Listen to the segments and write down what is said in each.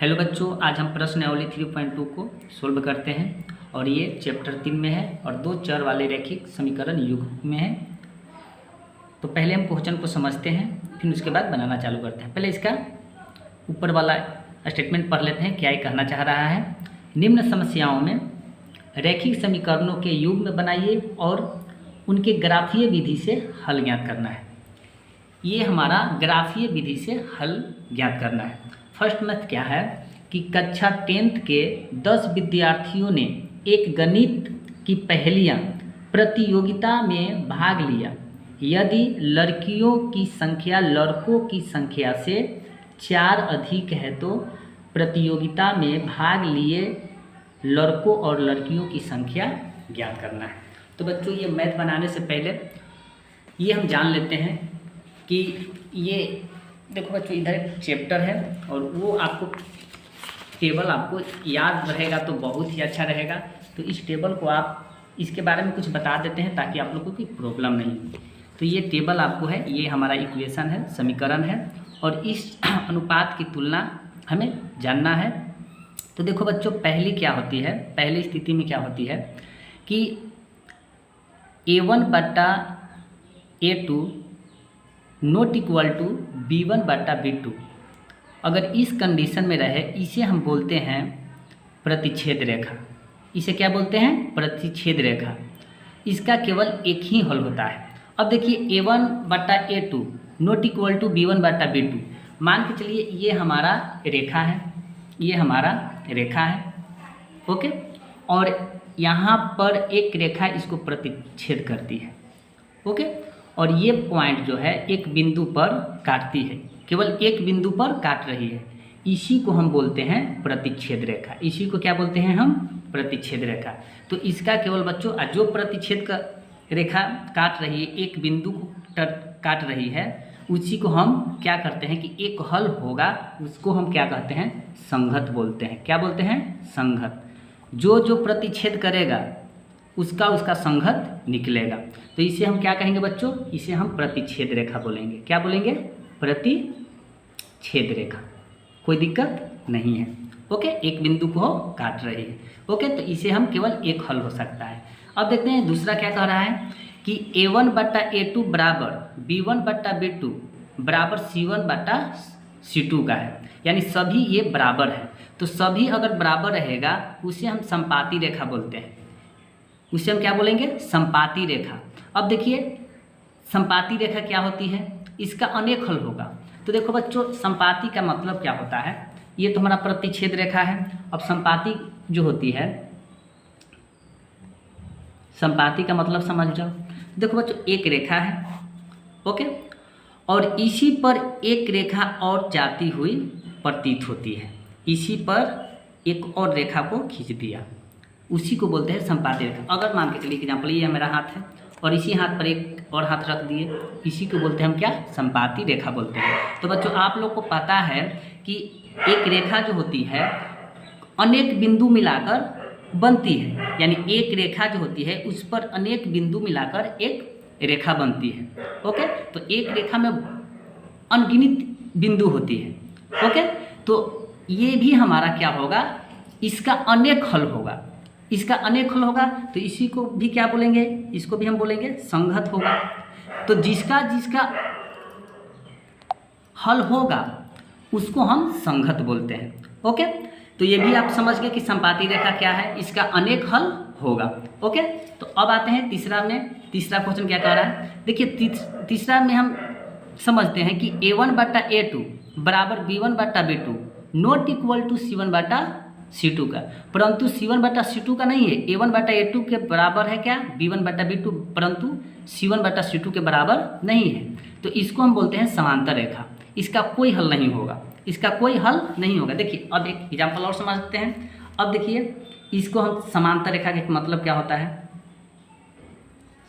Hello बच्चों, आज हम प्रश्नावली 3.2 को सोल्व करते हैं और ये चैप्टर 3 में है और दो चर वाले रैखिक समीकरण युग में है। तो पहले हम क्वेश्चन को समझते हैं, फिर उसके बाद बनाना चालू करते हैं। पहले इसका ऊपर वाला स्टेटमेंट पढ़ लेते हैं, क्या ये कहना चाह रहा है। निम्न समस्याओं में रैखिक समीकरणों के युग में बनाइए और उनके ग्राफीय विधि से हल ज्ञात करना है। ये हमारा ग्राफीय विधि से हल ज्ञात करना है। फर्स्ट मैथ क्या है कि कक्षा 10th के 10 विद्यार्थियों ने एक गणित की पहेलियाँ प्रतियोगिता में भाग लिया। यदि लड़कियों की संख्या लड़कों की संख्या से 4 अधिक है तो प्रतियोगिता में भाग लिए लड़कों और लड़कियों की संख्या ज्ञात करना है। तो बच्चों, ये मैथ बनाने से पहले ये हम जान लेते हैं कि ये देखो बच्चों, इधर एक चैप्टर है और वो आपको टेबल आपको याद रहेगा तो बहुत ही अच्छा रहेगा। तो इस टेबल को आप इसके बारे में कुछ बता देते हैं ताकि आप लोगों को कोई प्रॉब्लम नहीं हो। तो ये टेबल आपको है, ये हमारा इक्वेशन है, समीकरण है और इस अनुपात की तुलना हमें जानना है। तो देखो बच्चों, पहली क्या होती है, पहली स्थिति में क्या होती है कि A1/A2 not equal to B1/B2। अगर इस कंडीशन में रहे, इसे हम बोलते हैं प्रतिच्छेद रेखा। इसे क्या बोलते हैं? प्रतिच्छेद रेखा। इसका केवल एक ही हल होता है। अब देखिए, A1/A2 not equal to B1/B2, मान के चलिए ये हमारा रेखा है, ये हमारा रेखा है, ओके। और यहाँ पर एक रेखा इसको प्रतिच्छेद करती है, ओके। और ये पॉइंट जो है एक बिंदु पर काटती है, केवल एक बिंदु पर काट रही है। इसी को हम बोलते हैं प्रतिच्छेद रेखा। इसी को क्या बोलते हैं हम? प्रतिच्छेद रेखा। तो इसका केवल बच्चों, जो प्रतिच्छेद का रेखा काट रही है, एक बिंदु को काट रही है, उसी को हम क्या करते हैं कि एक हल होगा, उसको हम क्या कहते हैं? संघत बोलते हैं। क्या बोलते हैं? संघत। जो प्रतिच्छेद करेगा उसका संघत निकलेगा। तो इसे हम क्या कहेंगे बच्चों? इसे हम प्रतिच्छेद रेखा बोलेंगे। क्या बोलेंगे? प्रतिच्छेद रेखा। कोई दिक्कत नहीं है, ओके। एक बिंदु को काट रही है, ओके। तो इसे हम केवल एक हल हो सकता है। अब देखते हैं दूसरा क्या कह रहा है कि A1/A2 बराबर B1/B2 बराबर C1/C2 का है, यानी सभी ये बराबर है। तो सभी अगर बराबर रहेगा उसे हम संपाती रेखा बोलते हैं। उसे हम क्या बोलेंगे? संपाती रेखा। अब देखिए, संपाती रेखा क्या होती है? इसका अनेक हल होगा। तो देखो बच्चों, संपाती का मतलब क्या होता है? ये तो हमारा प्रतिच्छेद रेखा है। अब संपाती जो होती है, संपाती का मतलब समझ जाओ। देखो बच्चों, एक रेखा है, ओके, और इसी पर एक रेखा और जाती हुई प्रतीत होती है। इसी पर एक और रेखा को खींच दिया, उसी को बोलते हैं संपाती रेखा। अगर मान के चलिए एग्जाम्पल, ये मेरा हाथ है और इसी हाथ पर एक और हाथ रख दिए, इसी को बोलते हैं हम क्या? संपाती रेखा बोलते हैं। तो बच्चों, आप लोग को पता है कि एक रेखा जो होती है अनेक बिंदु मिलाकर बनती है, यानी एक रेखा जो होती है उस पर अनेक बिंदु मिलाकर एक रेखा बनती है, ओके। तो एक रेखा में अनगिनत बिंदु होती है, ओके। तो ये भी हमारा क्या होगा? इसका अनेक हल होगा। इसका अनेक हल होगा तो इसी को भी क्या बोलेंगे? इसको भी हम बोलेंगे संघत होगा। तो जिसका हल होगा उसको हम संघत बोलते हैं, ओके। तो ये भी आप समझ गए कि संपाती रेखा क्या है, इसका अनेक हल होगा, ओके। तो अब आते हैं तीसरा में। तीसरा क्वेश्चन क्या कह रहा है? देखिए, तीसरा में हम समझते हैं कि A1/A2 बराबर B1/B2 not equal to C1/C2 का, परंतु C1/C2 का नहीं है। A1/A2 के बराबर है क्या? B1/B2, परंतु C1/C2 के बराबर नहीं है। तो इसको हम बोलते हैं समांतर रेखा। इसका कोई हल नहीं होगा, इसका कोई हल नहीं होगा। देखिए, अब एक एग्जाम्पल और समझते हैं। अब देखिए, इसको हम समांतर रेखा का मतलब क्या होता है?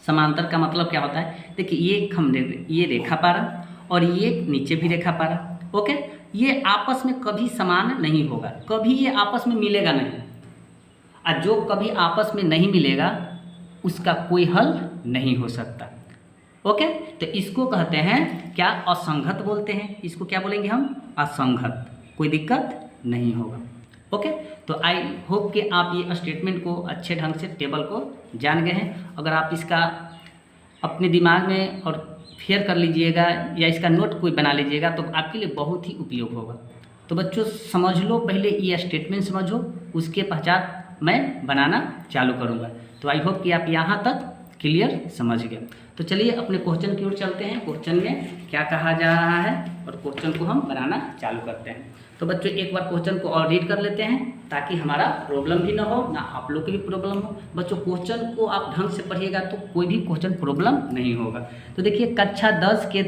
समांतर का मतलब क्या होता है? देखिए, ये रेखा पारा और ये नीचे भी रेखा पारा, ओके। ये आपस में कभी समान नहीं होगा, कभी ये आपस में मिलेगा नहीं। और जो कभी आपस में नहीं मिलेगा उसका कोई हल नहीं हो सकता, ओके। तो इसको कहते हैं क्या? असंगत बोलते हैं। इसको क्या बोलेंगे हम? असंगत। कोई दिक्कत नहीं होगा। ओके, तो आई होप कि आप ये स्टेटमेंट को अच्छे ढंग से टेबल को जान गए हैं। अगर आप इसका अपने दिमाग में और फेयर कर लीजिएगा या इसका नोट कोई बना लीजिएगा तो आपके लिए बहुत ही उपयोग होगा। तो बच्चों समझ लो, पहले ये स्टेटमेंट समझो, उसके पश्चात मैं बनाना चालू करूँगा। तो आई होप कि आप यहाँ तक क्लियर समझ गए। तो चलिए अपने क्वेश्चन की ओर चलते हैं। क्वेश्चन में क्या कहा जा रहा है और क्वेश्चन को हम बनाना चालू करते हैं। तो बच्चों एक बार क्वेश्चन को और रीड कर लेते हैं ताकि हमारा प्रॉब्लम भी ना हो, ना आप लोग की भी प्रॉब्लम हो। बच्चों क्वेश्चन को आप ढंग से पढ़िएगा तो कोई भी क्वेश्चन प्रॉब्लम नहीं होगा। तो देखिए, कक्षा 10 के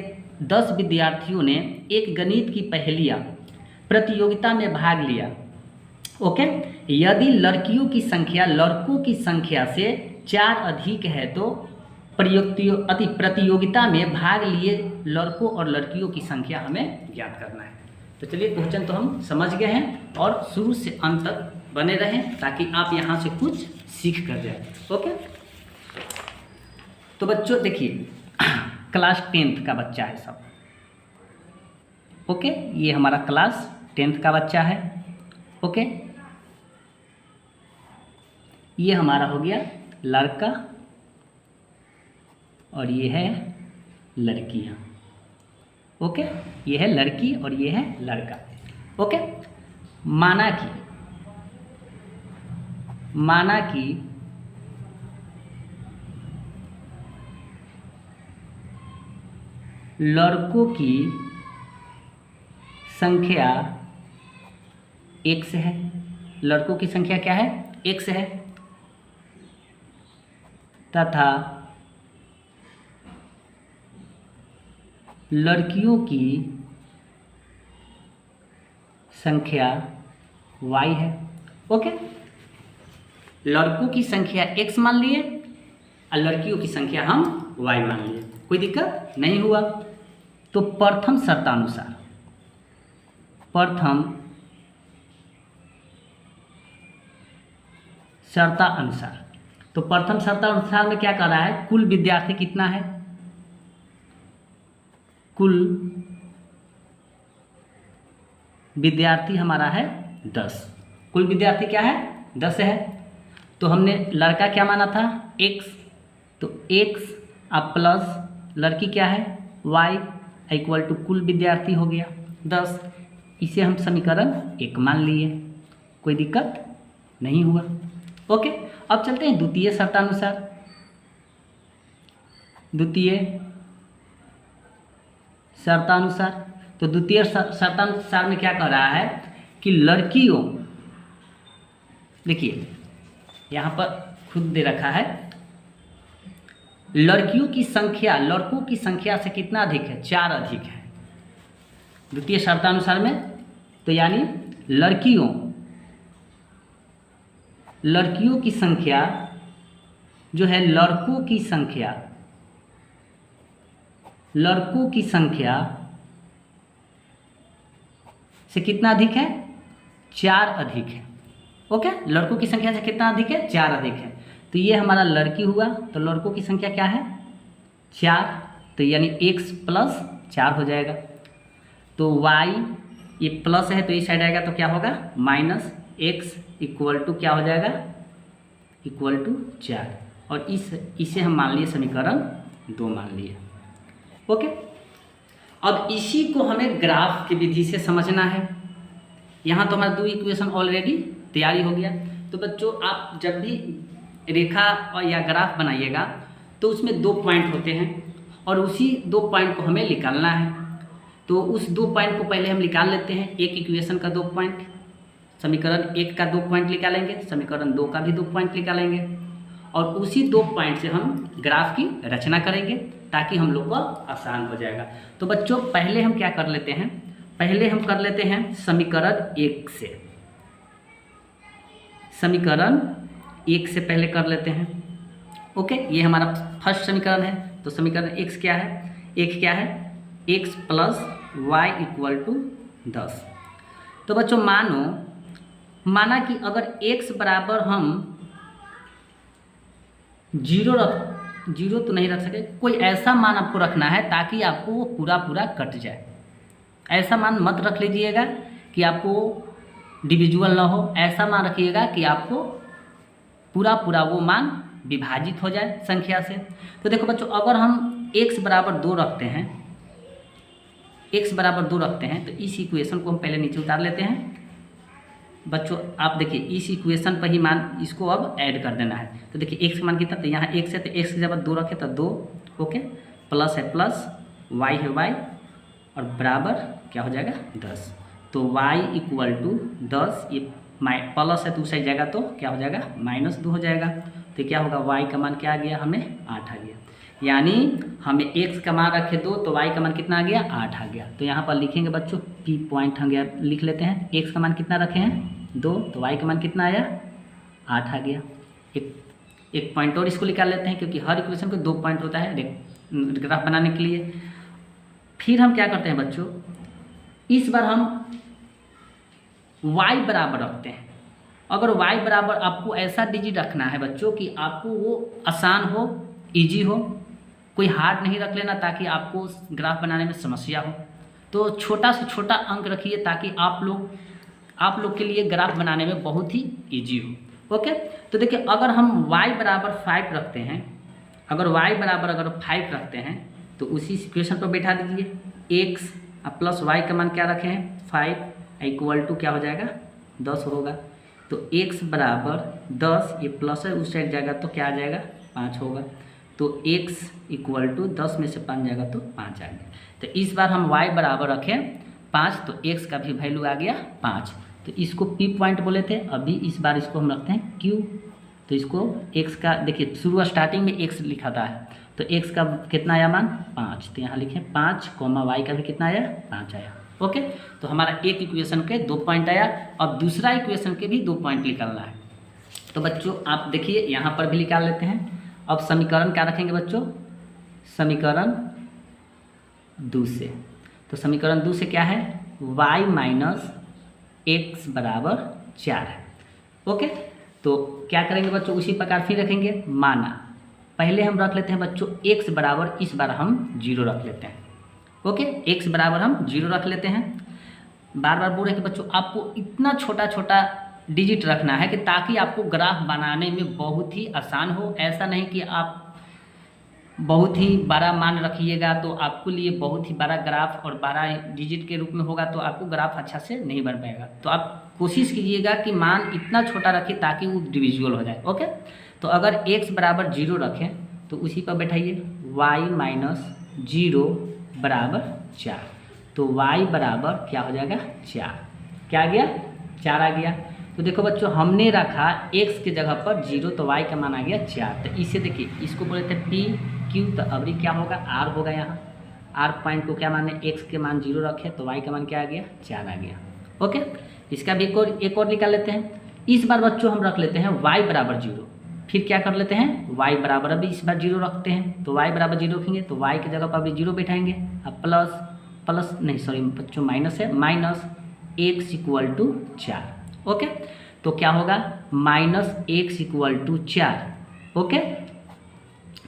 10 विद्यार्थियों ने एक गणित की पहेलियाँ प्रतियोगिता में भाग लिया। ओके, यदि लड़कियों की संख्या लड़कों की संख्या से 4 अधिक है तो प्रतियोगिता में भाग लिए लड़कों और लड़कियों की संख्या हमें ज्ञात करना है। तो चलिए क्वेश्चन तो हम समझ गए हैं और शुरू से अंत तक बने रहें ताकि आप यहाँ से कुछ सीख कर जाए। ओके, तो बच्चों देखिए क्लास 10th का बच्चा है सब। ओके, ये हमारा क्लास 10th का बच्चा है। ओके, ये हमारा हो गया लड़का और ये है लड़कियाँ। ओके, ये है लड़की और ये है लड़का। ओके, माना कि लड़कों की संख्या x है। लड़कों की संख्या क्या है? x है। तथा लड़कियों की संख्या y है। ओके, लड़कों की संख्या x मान लिए और लड़कियों की संख्या हम y मान लिए, कोई दिक्कत नहीं हुआ। तो प्रथम शर्तानुसार तो प्रथम शर्तानुसार में क्या कर रहा है? कुल विद्यार्थी कितना है? कुल विद्यार्थी हमारा है 10। कुल विद्यार्थी क्या है? 10 है। तो हमने लड़का क्या माना था? x, तो x अब प्लस लड़की क्या है? y इक्वल टू कुल विद्यार्थी हो गया 10। इसे हम समीकरण 1 मान लिए, कोई दिक्कत नहीं हुआ। ओके, अब चलते हैं द्वितीय शर्तानुसार। तो द्वितीय शर्तानुसार में क्या कर रहा है कि लड़कियों, देखिए यहाँ पर खुद दे रखा है, लड़कियों की संख्या लड़कों की संख्या से कितना अधिक है? 4 अधिक है द्वितीय शर्तानुसार में। तो यानी लड़कियों की संख्या जो है लड़कों की संख्या से कितना अधिक है? 4 अधिक है। ओके, लड़कों की संख्या से कितना अधिक है? 4 अधिक है। तो ये हमारा लड़की हुआ, तो लड़कों की संख्या क्या है? 4, तो यानी x प्लस 4 हो जाएगा। तो y ये प्लस है तो इस साइड आएगा तो क्या होगा? माइनस x इक्वल टू क्या हो जाएगा? Equal to 4। और इसे हम मान लिए समीकरण 2 मान लिए। ओके, अब इसी को हमें ग्राफ की विधि से समझना है। यहाँ तो हमारा 2 इक्वेशन ऑलरेडी तैयारी हो गया। तो बच्चों आप जब भी रेखा और या ग्राफ बनाइएगा तो उसमें 2 पॉइंट होते हैं और उसी 2 पॉइंट को हमें निकालना है। तो उस 2 पॉइंट को पहले हम निकाल लेते हैं। एक इक्वेशन का 2 पॉइंट, समीकरण 1 का 2 पॉइंट निकालेंगे, समीकरण 2 का भी 2 पॉइंट निकालेंगे और उसी 2 पॉइंट से हम ग्राफ की रचना करेंगे ताकि हम लोग को आसान हो जाएगा। तो बच्चों पहले हम क्या कर लेते हैं? पहले हम कर लेते हैं समीकरण 1 से। समीकरण 1 से पहले कर लेते हैं। ओके, ये हमारा फर्स्ट समीकरण है। तो समीकरण x क्या है? x क्या है? x plus y equal to 10। तो बच्चों माना कि अगर x बराबर हम 0 तो नहीं रख सके, कोई ऐसा मान आपको रखना है ताकि आपको वो पूरा कट जाए। ऐसा मान मत रख लीजिएगा कि आपको डिविजुअल ना हो, ऐसा मान रखिएगा कि आपको पूरा पूरा वो मान विभाजित हो जाए संख्या से। तो देखो बच्चों, अगर हम x बराबर 2 रखते हैं, x बराबर 2 रखते हैं, तो इस इक्वेशन को हम पहले नीचे उतार लेते हैं। बच्चों आप देखिए इस इक्वेशन पर ही मान इसको अब ऐड कर देना है। तो देखिए x का मान कितना, तो यहाँ x है, तो x की जगह 2 रखे तो 2, ओके, प्लस है प्लस, y है y, और बराबर क्या हो जाएगा 10। तो y इक्वल टू 10, ये प्लस है तो उस साइड जाएगा तो क्या हो जाएगा -2 हो जाएगा। तो क्या होगा, y का मान क्या आ गया, हमें 8 आ गया। यानी हमें x का मान रखे 2 तो y का मान कितना आ गया, 8 आ गया। तो यहाँ पर लिखेंगे बच्चों p पॉइंट हम गया लिख लेते हैं। x का मान कितना रखे हैं 2, तो y का मान कितना आया 8 आ गया। एक पॉइंट और इसको निकाल लेते हैं, क्योंकि हर इक्वेशन को 2 पॉइंट होता है ग्राफ बनाने के लिए। फिर हम क्या करते हैं बच्चों, इस बार हम y बराबर रखते हैं। अगर y बराबर आपको ऐसा डिजिट रखना है बच्चों कि आपको वो आसान हो, इजी हो, कोई हार्ड नहीं रख लेना ताकि आपको ग्राफ बनाने में समस्या हो। तो छोटा से छोटा अंक रखिए ताकि आप लोग के लिए ग्राफ बनाने में बहुत ही इजी हो। ओके, तो देखिए अगर हम y बराबर 5 रखते हैं, अगर y बराबर 5 रखते हैं तो उसी इक्वेशन पर बैठा दीजिए। x प्लस y का मान क्या रखे हैं 5 इक्वल टू क्या हो जाएगा 10 होगा। तो x बराबर 10, ये प्लस है उस साइड जाएगा तो क्या आ जाएगा 5 होगा। तो x इक्वल टू 10 में से 5 जाएगा तो 5 आ गया। तो इस बार हम y बराबर रखें 5, तो x का भी वैल्यू आ गया 5। तो इसको p पॉइंट बोले थे, अभी इस बार इसको हम रखते हैं q। तो इसको x का देखिए शुरू स्टार्टिंग में x लिखा था, तो x का कितना आया मान 5, तो यहाँ लिखें 5, y का भी कितना आया 5 आया। ओके, तो हमारा एक इक्वेशन के 2 पॉइंट आया। अब दूसरा इक्वेशन के भी 2 पॉइंट निकालना है। तो बच्चों आप देखिए यहाँ पर भी निकाल लेते हैं। अब समीकरण क्या रखेंगे बच्चों, समीकरण 2 से। तो समीकरण 2 से क्या है, y माइनस x बराबर 4 है। ओके, तो क्या करेंगे बच्चों, उसी प्रकार फिर रखेंगे। माना पहले हम रख लेते हैं बच्चों x बराबर, इस बार हम 0 रख लेते हैं। ओके, x बराबर हम 0 रख लेते हैं। बार बार बोल रहे हैं कि बच्चों आपको इतना छोटा छोटा डिजिट रखना है कि ताकि आपको ग्राफ बनाने में बहुत ही आसान हो। ऐसा नहीं कि आप बहुत ही बड़ा मान रखिएगा तो आपके लिए बहुत ही बड़ा ग्राफ और बड़ा डिजिट के रूप में होगा तो आपको ग्राफ अच्छा से नहीं बन पाएगा। तो आप कोशिश कीजिएगा कि मान इतना छोटा रखें ताकि वो डिविजुअल हो जाए। ओके, तो अगर x बराबर 0 रखें तो उसी पर बैठाइए y माइनस 0 बराबर 4। तो y बराबर क्या हो जाएगा 4, क्या आ गया 4 आ गया। तो देखो बच्चों हमने रखा x के जगह पर 0, तो y का मान आ गया 4। तो इसे देखिए, इसको बोले थे p q, तो अभी क्या होगा r होगा। यहाँ r पॉइंट को क्या माने, x के मान 0 रखे तो y का मान क्या आ गया 4 आ गया। ओके, इसका भी एक और निकाल लेते हैं। इस बार बच्चों हम रख लेते हैं y बराबर 0। फिर क्या कर लेते हैं, y बराबर अभी इस बार 0 रखते हैं। तो y बराबर 0 रखेंगे तो y की जगह पर अभी 0 बैठाएंगे। अब प्लस नहीं सॉरी बच्चों माइनस है, minus x equal to 4। Okay, तो क्या होगा minus x equal to 4। Okay,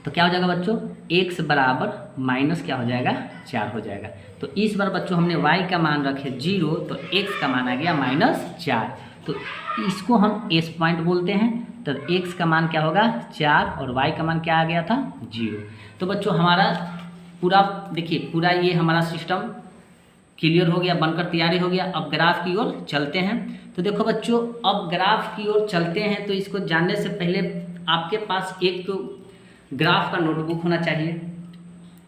तो क्या हो जाएगा बच्चों, x बराबर माइनस क्या हो जाएगा 4 हो जाएगा। तो इस बार बच्चों हमने y का मान रखे 0, तो x का मान आ गया -4। तो इसको हम s पॉइंट बोलते हैं। तो x का मान क्या होगा 4 और y का मान क्या आ गया था 0। तो बच्चों हमारा पूरा देखिए, पूरा ये हमारा सिस्टम क्लियर हो गया, बनकर तैयारी हो गया। अब ग्राफ की ओर चलते हैं। तो देखो बच्चों, अब ग्राफ की ओर चलते हैं तो इसको जानने से पहले आपके पास एक तो ग्राफ का नोटबुक होना चाहिए।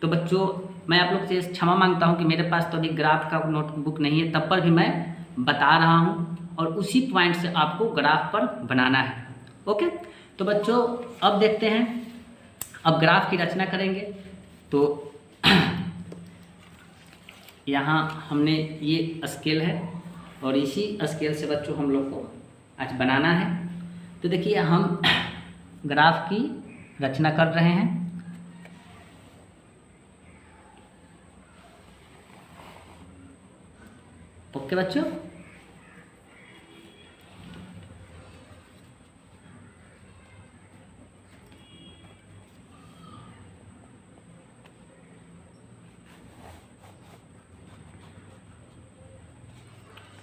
तो बच्चों मैं आप लोग से क्षमा मांगता हूं कि मेरे पास तो अभी ग्राफ का नोटबुक नहीं है, तब पर भी मैं बता रहा हूं और उसी पॉइंट से आपको ग्राफ पर बनाना है। ओके, तो बच्चों अब देखते हैं, अब ग्राफ की रचना करेंगे। तो यहाँ हमने ये स्केल है और इसी स्केल से बच्चों हम लोग को आज बनाना है। तो देखिए हम ग्राफ की रचना कर रहे हैं। ओके बच्चों,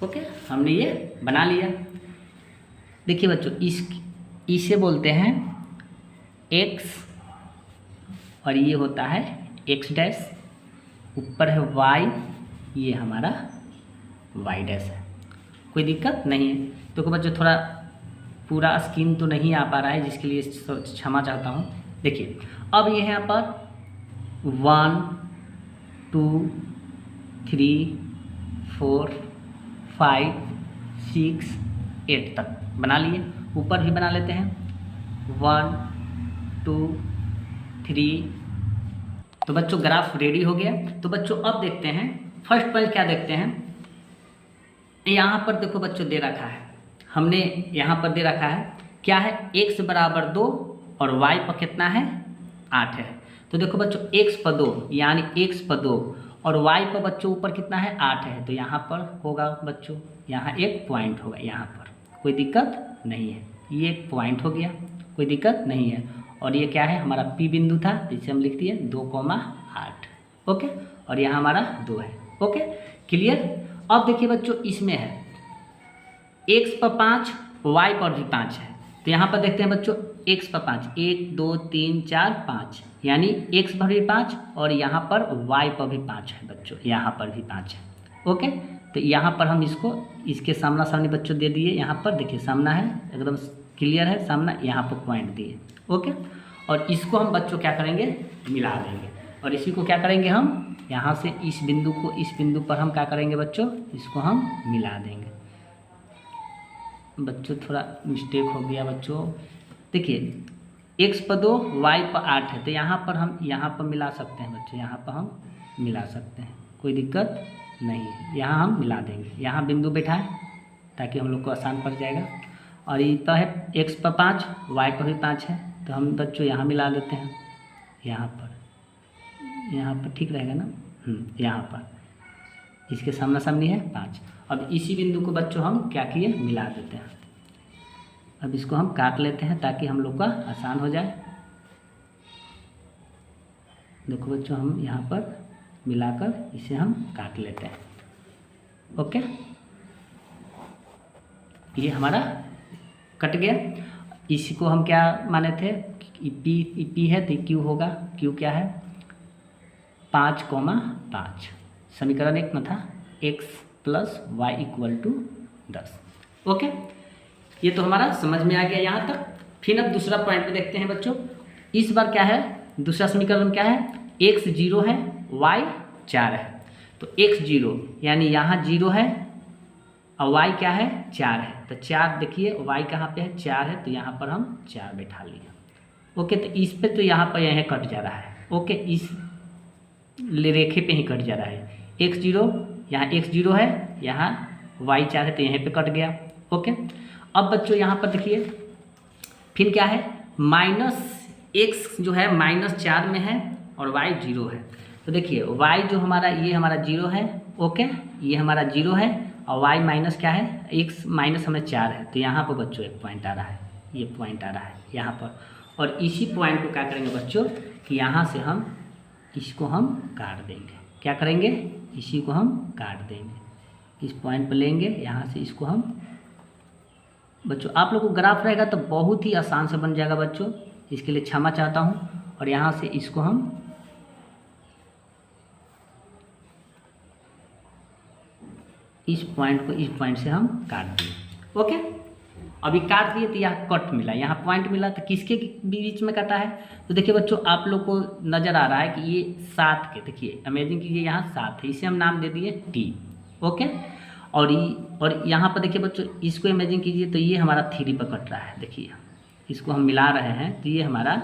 ओके, हमने ये बना लिया। देखिए बच्चों, इसे बोलते हैं x और ये होता है x डैश, ऊपर है y, ये हमारा y डैश है। कोई दिक्कत नहीं है। तो बच्चों थोड़ा पूरा स्क्रीन तो नहीं आ पा रहा है, जिसके लिए क्षमा चाहता हूँ। देखिए अब ये यहाँ पर 1 2 3 4 5 6 8 तक बना लिए। ऊपर भी बना लेते हैं 1 2 3। तो बच्चों ग्राफ रेडी हो गया। तो बच्चों अब देखते हैं फर्स्ट पॉइंट क्या देखते हैं। यहाँ पर देखो बच्चों दे रखा है, हमने यहाँ पर दे रखा है क्या है, x बराबर 2 और y पर कितना है 8 है। तो देखो बच्चों x पर 2 यानी x पर 2 और y पर बच्चों ऊपर कितना है 8 है। तो यहाँ पर होगा बच्चों, यहाँ एक पॉइंट होगा, यहाँ पर कोई दिक्कत नहीं है, ये एक पॉइंट हो गया, कोई दिक्कत नहीं है। और ये क्या है, हमारा P बिंदु था, जिसे हम लिख दिए 2,8। ओके, और यहाँ हमारा 2 है। Okay clear. अब देखिए बच्चों इसमें है x पर 5 y पर भी 5 है। तो यहाँ पर देखते हैं बच्चों x पर 5, 1 2 3 4 5, यानी x पर भी 5 और यहाँ पर y पर भी 5 है बच्चों, यहाँ पर भी 5 है। ओके, तो यहाँ पर हम इसके सामना सामने बच्चों दे दिए। यहाँ पर देखिए सामना है, एकदम क्लियर है सामना, यहाँ पर पॉइंट दिए। ओके, और इसको हम बच्चों क्या करेंगे, मिला देंगे। और इसी को क्या करेंगे हम, यहाँ से इस बिंदु को इस बिंदु पर हम क्या करेंगे बच्चों, इसको हम मिला देंगे। बच्चों थोड़ा मिस्टेक हो गया बच्चों। देखिए x पर 2 y पर 8 है, तो यहाँ पर हम यहाँ पर मिला सकते हैं बच्चों, यहाँ पर हम मिला सकते हैं, कोई दिक्कत नहीं है। यहाँ हम मिला देंगे, यहाँ बिंदु बैठाएं ताकि हम लोग को आसान पड़ जाएगा। और ये तो है x पर 5 y पर भी 5 है, तो हम बच्चों यहाँ मिला देते हैं, यहाँ पर ठीक रहेगा ना। यहाँ पर इसके सामना सामनी है 5। अब इसी बिंदु को बच्चों हम क्या किए, मिला देते हैं। अब इसको हम काट लेते हैं ताकि हम लोग का आसान हो जाए। देखो बच्चों हम यहाँ पर मिलाकर इसे हम काट लेते हैं। ओके, ये हमारा कट गया। इसी को हम क्या माने थे, पी है तो क्यू होगा। क्यू क्या है 5,5। समीकरण 1 में था x + y = 10। ओके, ये तो हमारा समझ में आ गया यहाँ तक। फिर अब दूसरा पॉइंट पे देखते हैं बच्चों। इस बार क्या है, दूसरा समीकरण क्या है, x 0 है y 4 है। तो x 0 यानी यहाँ 0 है और y क्या है 4 है। तो 4 देखिए y कहाँ पे है 4 है, तो यहाँ पर हम 4 बैठा लिया। ओके, तो इस पे तो यहाँ पर यह कट जा रहा है। ओके, इस रेखे पे ही कट जा रहा है। x 0 यहाँ x 0 है, यहाँ y 4 है, तो यहाँ पे कट गया। ओके, अब बच्चों यहाँ पर देखिए फिर क्या है, -x जो है -4 में है और y 0 है। तो देखिए y जो हमारा ये हमारा 0 है। ओके, ये हमारा 0 है और y माइनस क्या है, x माइनस हमें 4 है। तो यहाँ पर बच्चों एक पॉइंट आ रहा है, ये पॉइंट आ रहा है यहाँ पर। और इसी पॉइंट को क्या करेंगे बच्चों कि यहाँ से हम इसको हम काट देंगे। क्या करेंगे, इसी को हम काट देंगे, इस पॉइंट पर लेंगे, यहाँ से इसको हम बच्चों। आप लोग को ग्राफ रहेगा तो बहुत ही आसान से बन जाएगा बच्चों, इसके लिए क्षमा चाहता हूँ। और यहाँ से इसको हम इस पॉइंट को इस पॉइंट से हम काट दिए। ओके, अभी काट दिए तो यहाँ कट मिला, यहाँ पॉइंट मिला, तो किसके बीच में कटा है। तो देखिए बच्चों आप लोग को नज़र आ रहा है कि ये 7 के, देखिए इमेजिन कीजिए यहाँ 7 है, इसे हम नाम दे दिए T। ओके, और यहाँ पर देखिए बच्चों इसको इमेजिन कीजिए, तो ये हमारा 3 पर कट रहा है। देखिए इसको हम मिला रहे हैं तो ये हमारा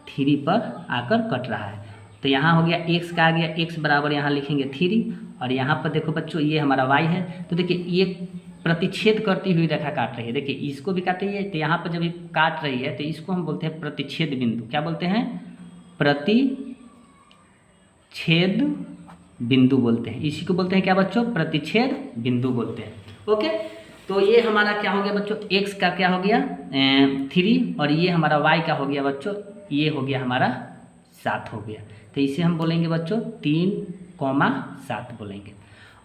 3 पर आकर कट रहा है। तो यहाँ हो गया x का आ गया, x बराबर यहाँ लिखेंगे 3। और यहाँ पर देखो बच्चों ये हमारा y है। तो देखिए ये प्रतिच्छेद करती हुई रेखा काट रही है। देखिए इसको भी काट रही है, तो यहाँ पर जब ये काट रही है तो इसको हम बोलते हैं प्रतिच्छेद बिंदु। क्या बोलते हैं, प्रतिच्छेद बिंदु बोलते हैं। इसी को बोलते हैं क्या बच्चों, प्रतिच्छेद बिंदु बोलते हैं। ओके, तो ये हमारा क्या हो गया बच्चों, x का क्या हो गया 3 और ये हमारा y का हो गया बच्चों, ये हो गया हमारा 7 हो गया। तो इसे हम बोलेंगे बच्चों 3,7 बोलेंगे।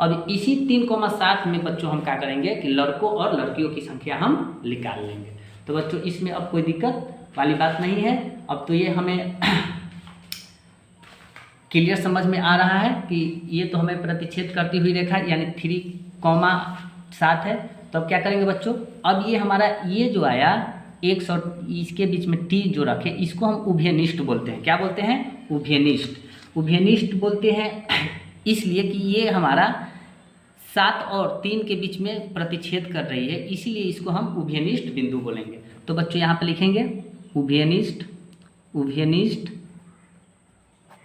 अब इसी 3,7 में बच्चों हम क्या करेंगे कि लड़कों और लड़कियों की संख्या हम निकाल लेंगे। तो बच्चों इसमें अब कोई दिक्कत वाली बात नहीं है। अब तो ये हमें क्लियर समझ में आ रहा है कि ये तो हमें प्रतिच्छेद करती हुई रेखा यानी 3,7 है। तो अब क्या करेंगे बच्चों, अब ये हमारा ये जो आया 100 इसके बीच में टी जो रखे इसको हम उभयनिष्ठ बोलते हैं। क्या बोलते हैं? उभयनिष्ठ। उभयनिष्ठ बोलते हैं इसलिए कि ये हमारा 7 और 3 के बीच में प्रतिच्छेद कर रही है, इसीलिए इसको हम उभयनिष्ठ बिंदु बोलेंगे। तो बच्चों यहाँ पे लिखेंगे उभयनिष्ठ, उभयनिष्ठ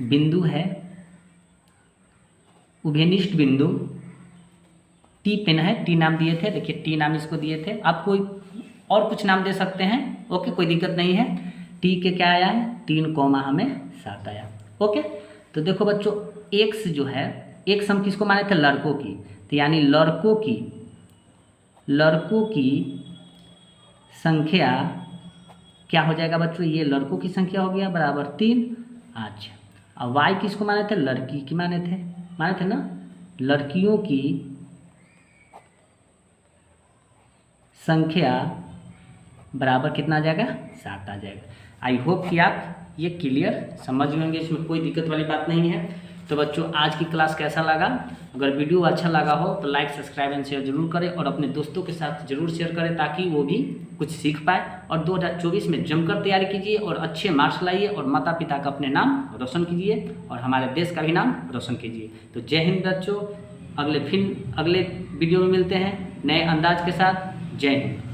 बिंदु है, उभयनिष्ठ बिंदु। टी पेन है, टी नाम दिए थे, देखिए टी नाम इसको दिए थे। आप कोई और कुछ नाम दे सकते हैं, ओके, कोई दिक्कत नहीं है। टी के क्या आया है? 3,7 आया, ओके। तो देखो बच्चों एक्स जो है, एक्स हम किसको माने थे? लड़कों की। तो यानी लड़कों की संख्या क्या हो जाएगा बच्चों? ये लड़कों की संख्या हो गया बराबर 3। अच्छा, अब वाई किसको माने थे? लड़की की माने थे ना। लड़कियों की संख्या बराबर कितना आ जाएगा? 7 आ जाएगा। आई होप कि आप ये क्लियर समझ होंगे, इसमें कोई दिक्कत वाली बात नहीं है। तो बच्चों आज की क्लास कैसा लगा? अगर वीडियो अच्छा लगा हो तो लाइक, सब्सक्राइब एंड शेयर जरूर करें और अपने दोस्तों के साथ जरूर शेयर करें ताकि वो भी कुछ सीख पाए। और 2024 में जमकर तैयारी कीजिए और अच्छे मार्क्स लाइए और माता पिता का अपने नाम रोशन कीजिए और हमारे देश का भी नाम रोशन कीजिए। तो जय हिंद बच्चों, अगले वीडियो में मिलते हैं नए अंदाज के साथ। जय हिंद।